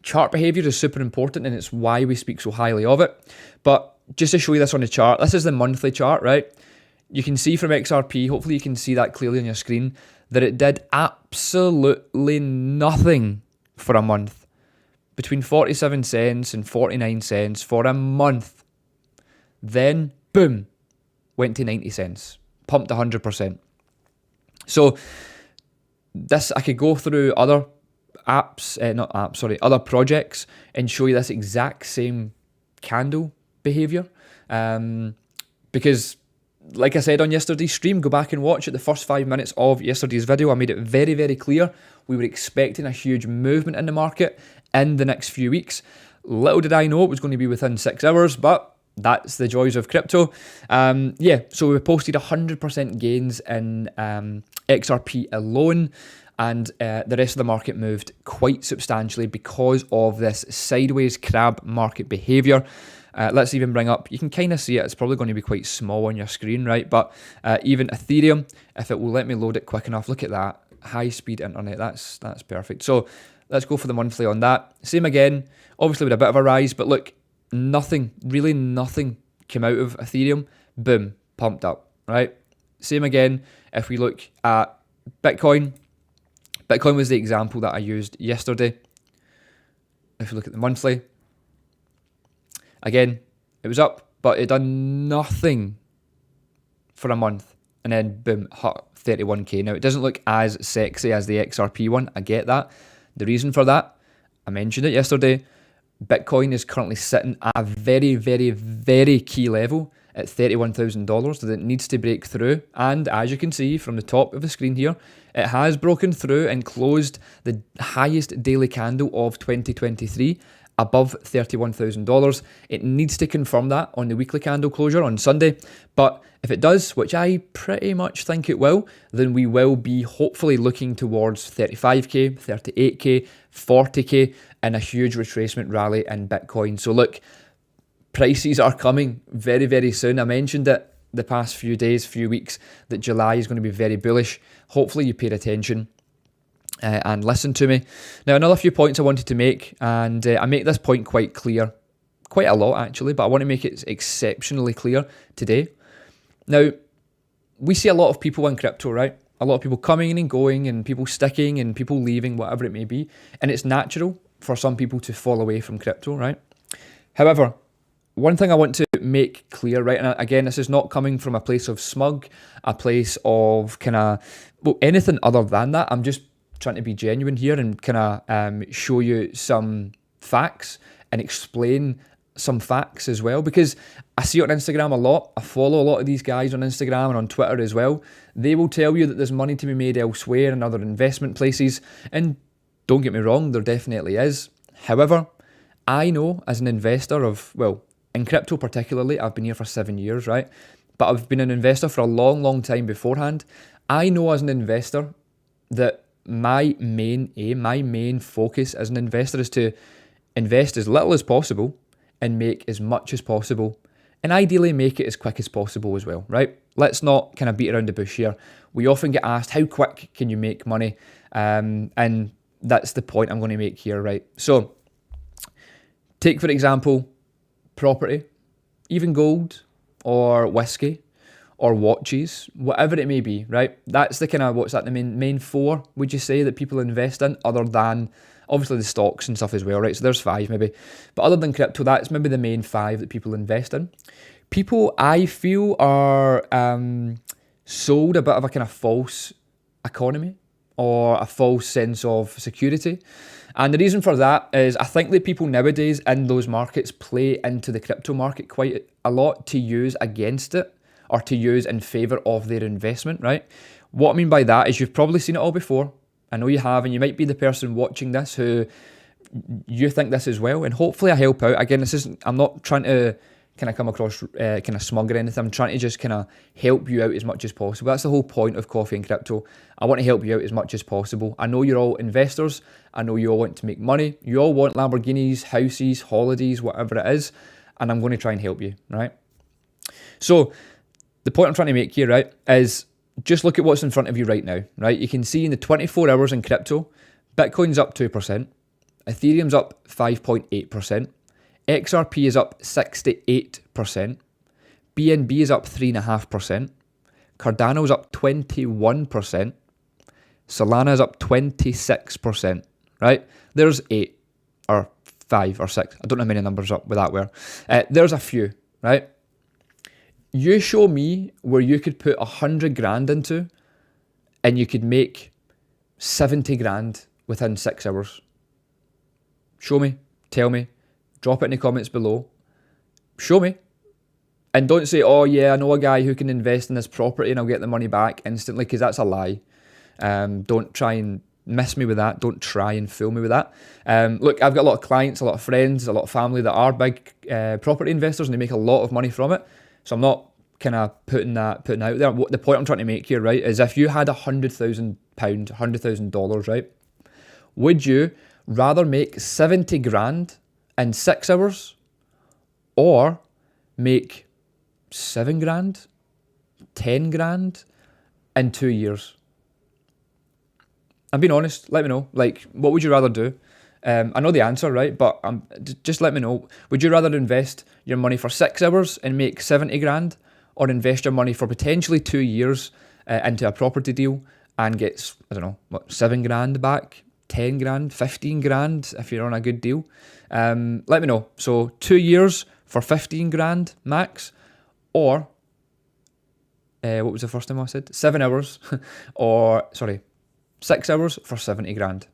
Chart behavior is super important, and it's why we speak so highly of it. But just to show you this on the chart, this is the monthly chart, right? You can see from XRP, hopefully you can see that clearly on your screen, that it did absolutely nothing for a month. Between 47 cents and 49 cents for a month. Then, boom, went to 90 cents. Pumped 100%. So, this, I could go through other other projects and show you this exact same candle behavior. Because, like I said on yesterday's stream, go back and watch it. The first 5 minutes of yesterday's video, I made it very, very clear we were expecting a huge movement in the market in the next few weeks. Little did I know it was going to be within 6 hours, but that's the joys of crypto. So we posted 100% gains in XRP alone, and the rest of the market moved quite substantially because of this sideways crab market behavior. Let's even bring up, you can kind of see it, it's probably going to be quite small on your screen, right? But even Ethereum, if it will let me load it quick enough, look at that, high speed internet, that's perfect. So let's go for the monthly on that. Same again, obviously with a bit of a rise, but look, really nothing came out of Ethereum, boom, pumped up, right? Same again, if we look at Bitcoin was the example that I used yesterday. If you look at the monthly, again, it was up, but it done nothing for a month, and then boom, hit 31k. Now, it doesn't look as sexy as the XRP one, I get that. The reason for that, I mentioned it yesterday, Bitcoin is currently sitting at a very, very, very key level at $31,000 that it needs to break through. And as you can see from the top of the screen here, it has broken through and closed the highest daily candle of 2023 above $31,000. It needs to confirm that on the weekly candle closure on Sunday. But if it does, which I pretty much think it will, then we will be hopefully looking towards 35k, 38k, 40k, and a huge retracement rally in Bitcoin. So look, prices are coming very, very soon. I mentioned it the past few days, few weeks, that July is going to be very bullish. Hopefully you paid attention and listen to me. Now, another few points I wanted to make, and I make this point quite clear, quite a lot actually, but I want to make it exceptionally clear today. Now, we see a lot of people in crypto, right? A lot of people coming in and going, and people sticking and people leaving, whatever it may be. And it's natural for some people to fall away from crypto, right? However, one thing I want to make clear, right, and again, this is not coming from a place of smug, a place of anything other than that. I'm just trying to be genuine here and show you some facts and explain some facts as well, because I see it on Instagram a lot. I follow a lot of these guys on Instagram and on Twitter as well. They will tell you that there's money to be made elsewhere in other investment places, and don't get me wrong, there definitely is. However, I know as an investor in crypto particularly, I've been here for 7 years, right? But I've been an investor for a long, long time beforehand. I know as an investor that my main aim, my main focus as an investor is to invest as little as possible and make as much as possible, and ideally make it as quick as possible as well, right? Let's not beat around the bush here. We often get asked, how quick can you make money? And that's the point I'm going to make here, right? So, take for example, property, even gold or whiskey or watches, whatever it may be, right? That's the main four, would you say, that people invest in, other than obviously the stocks and stuff as well, right? So there's 5 maybe. But other than crypto, that's maybe the main 5 that people invest in. People, I feel, are sold a bit of a false economy or a false sense of security. And the reason for that is I think that people nowadays in those markets play into the crypto market quite a lot to use against it, or to use in favour of their investment, right? What I mean by that is you've probably seen it all before. I know you have, and you might be the person watching this who you think this as well, and hopefully I help out. Again, I'm not trying to kind of come across kind of smug or anything. I'm trying to just kind of help you out as much as possible. That's the whole point of Coffee and Crypto. I want to help you out as much as possible. I know you're all investors. I know you all want to make money. You all want Lamborghinis, houses, holidays, whatever it is. And I'm going to try and help you, right? So the point I'm trying to make here, right, is just look at what's in front of you right now, right? You can see in the 24 hours in crypto, Bitcoin's up 2%, Ethereum's up 5.8%, XRP is up 68%, BNB is up 3.5%, Cardano's up 21%, Solana's up 26%, right? There's 8 or 5 or 6. I don't know how many numbers up with that were. There's a few, right? You show me where you could put 100 grand into and you could make 70 grand within 6 hours. Show me, tell me, drop it in the comments below. Show me. And don't say, oh yeah, I know a guy who can invest in this property and I'll get the money back instantly, because that's a lie. Don't try and miss me with that. Don't try and fool me with that. Look, I've got a lot of clients, a lot of friends, a lot of family that are big property investors, and they make a lot of money from it. So I'm not kind of putting out there. The point I'm trying to make here, right, is if you had £100,000, $100,000, right, would you rather make 70 grand in 6 hours or make 7 grand, 10 grand in 2 years? I'm being honest. Let me know. Like, what would you rather do? I know the answer, right? But just let me know. Would you rather invest your money for 6 hours and make 70 grand, or invest your money for potentially 2 years into a property deal and get, I don't know, what, 7 grand back, 10 grand, 15 grand if you're on a good deal? Let me know. So 2 years for 15 grand max, or what was the first time I said? 7 hours, or sorry, 6 hours for 70 grand.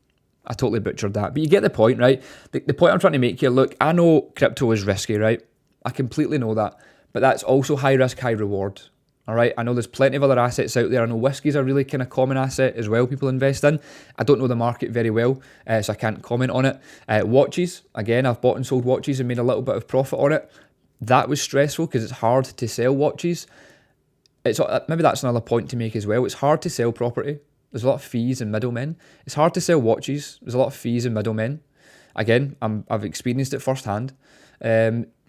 I totally butchered that, but you get the point, right? The point I'm trying to make here, look, I know crypto is risky, right? I completely know that, but that's also high risk, high reward. All right, I know there's plenty of other assets out there. I know whiskey's a really kind of common asset as well people invest in. I don't know the market very well, so I can't comment on it. Watches, again, I've bought and sold watches and made a little bit of profit on it. That was stressful because it's hard to sell watches. Maybe that's another point to make as well. It's hard to sell property. There's a lot of fees and middlemen. It's hard to sell watches. There's a lot of fees and middlemen. Again, I've experienced it firsthand.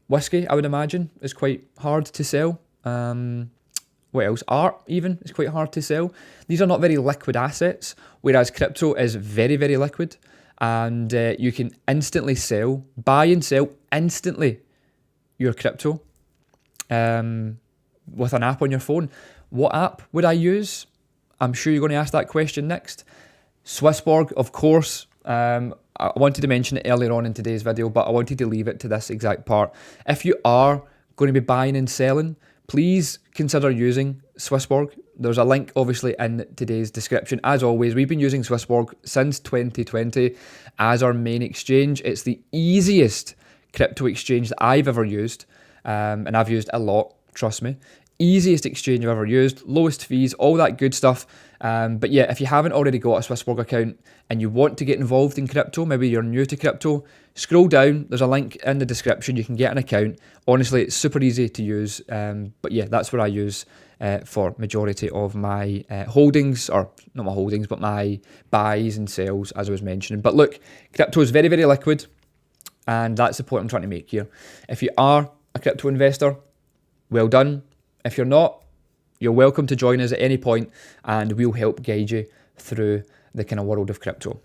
Whiskey, I would imagine, is quite hard to sell. What else? Art, even, is quite hard to sell. These are not very liquid assets, whereas crypto is very, very liquid. And you can instantly sell, buy and sell instantly your crypto with an app on your phone. What app would I use? I'm sure you're going to ask that question next. SwissBorg, of course. I wanted to mention it earlier on in today's video, but I wanted to leave it to this exact part. If you are going to be buying and selling, please consider using SwissBorg. There's a link obviously in today's description. As always, we've been using SwissBorg since 2020 as our main exchange. It's the easiest crypto exchange that I've ever used, and I've used a lot, trust me. Easiest exchange I've ever used, lowest fees, all that good stuff. But yeah, if you haven't already got a SwissBorg account and you want to get involved in crypto, maybe you're new to crypto, scroll down, there's a link in the description, you can get an account. Honestly, it's super easy to use, but yeah, that's what I use for majority of my holdings, or not my holdings, but my buys and sells, as I was mentioning. But look, crypto is very, very liquid, and that's the point I'm trying to make here. If you are a crypto investor, well done. If you're not, you're welcome to join us at any point, and we'll help guide you through the kind of world of crypto.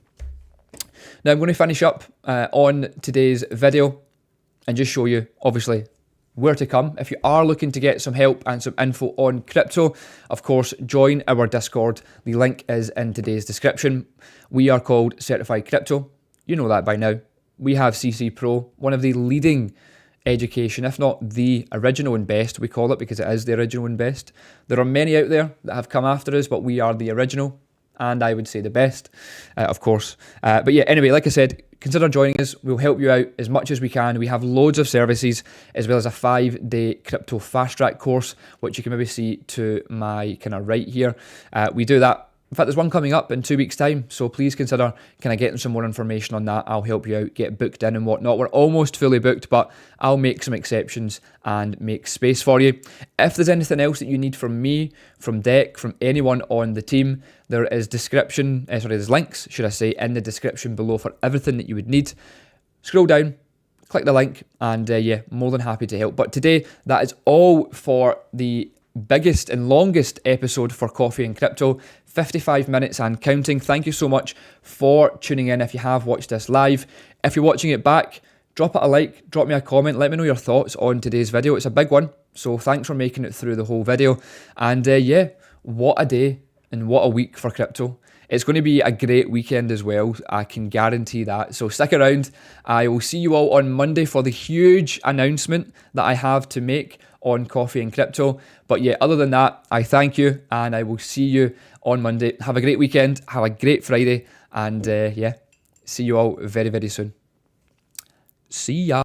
Now I'm going to finish up on today's video and just show you, obviously, where to come. If you are looking to get some help and some info on crypto, of course, join our Discord. The link is in today's description. We are called Certified Crypto. You know that by now. We have CC Pro, one of the leading education, if not the original and best, we call it, because it is the original and best. There are many out there that have come after us, but we are the original, and I would say the best, of course. But yeah, anyway, like I said, consider joining us. We'll help you out as much as we can. We have loads of services, as well as a 5-day crypto fast track course, which you can maybe see to my kind of right here. We do that In fact, there's one coming up in 2 weeks' time, so please consider kind of getting some more information on that. I'll help you out, get booked in and whatnot. We're almost fully booked, but I'll make some exceptions and make space for you. If there's anything else that you need from me, from Deck, from anyone on the team, there is there's links, should I say, in the description below for everything that you would need. Scroll down, click the link, and yeah, more than happy to help. But today, that is all for the biggest and longest episode for Coffee and Crypto, 55 minutes and counting. Thank you so much for tuning in if you have watched this live. If you're watching it back, drop it a like, drop me a comment, let me know your thoughts on today's video. It's a big one, so thanks for making it through the whole video. And yeah, what a day and what a week for crypto. It's going to be a great weekend as well, I can guarantee that. So stick around. I will see you all on Monday for the huge announcement that I have to make on Coffee and Crypto. But yeah, other than that, I thank you and I will see you on Monday. Have a great weekend, have a great Friday, and yeah, see you all very, very soon. See ya.